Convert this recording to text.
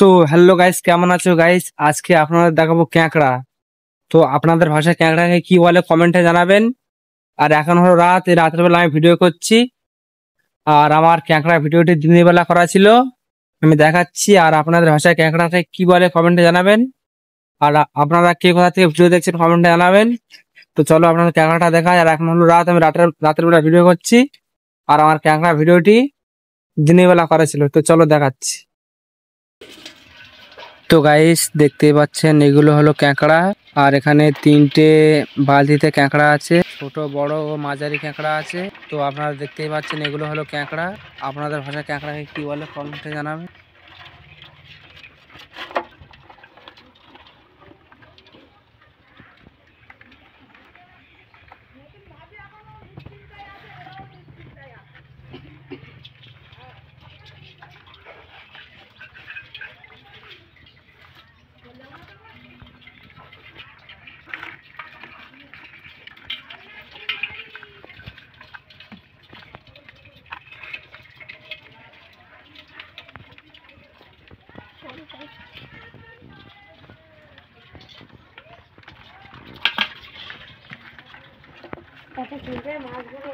তো hello guys, কেমন আছো গাইস? আজকে আপনাদের দেখাবো ক্যাঁকড়া। তো আপনাদের ভাষায় ক্যাঁকড়াকে কি বলে কমেন্টে জানাবেন। আর এখন হলো রাত, এই রাতের বেলা আমি ভিডিও করছি। আর আমার ক্যাঁকড়া ভিডিওটি দিনের বেলা করা ছিল, আমি দেখাচ্ছি। আর আপনাদের ভাষায় ক্যাঁকড়াকে কি বলে কমেন্টে জানাবেন। আর আপনারা কে কোথা থেকে ভিডিও দেখছেন কমেন্টে জানাবেন। তো চলো আপনাদের ক্যাঁকড়াটা দেখায়। আর এখন হলো রাত, আমি রাতের বেলা ভিডিও করছি। আর আমার ক্যাঁকড়া ভিডিওটি দিনের বেলা করা ছিল, তো চলো দেখাচ্ছি। তো গাইস, দেখতেই পাচ্ছেন এগুলো হলো ক্যাঁকড়া। আর এখানে তিনটে বালতিতে ক্যাঁকড়া আছে, ছোট বড় ও মাঝারি ক্যাঁকড়া আছে। তো আপনারা দেখতেই পাচ্ছেন এগুলো হলো ক্যাঁকড়া। আপনাদের ভাষায় ক্যাঁকড়াকে কি বলে কমেন্টে জানাবেন। মাছগুলো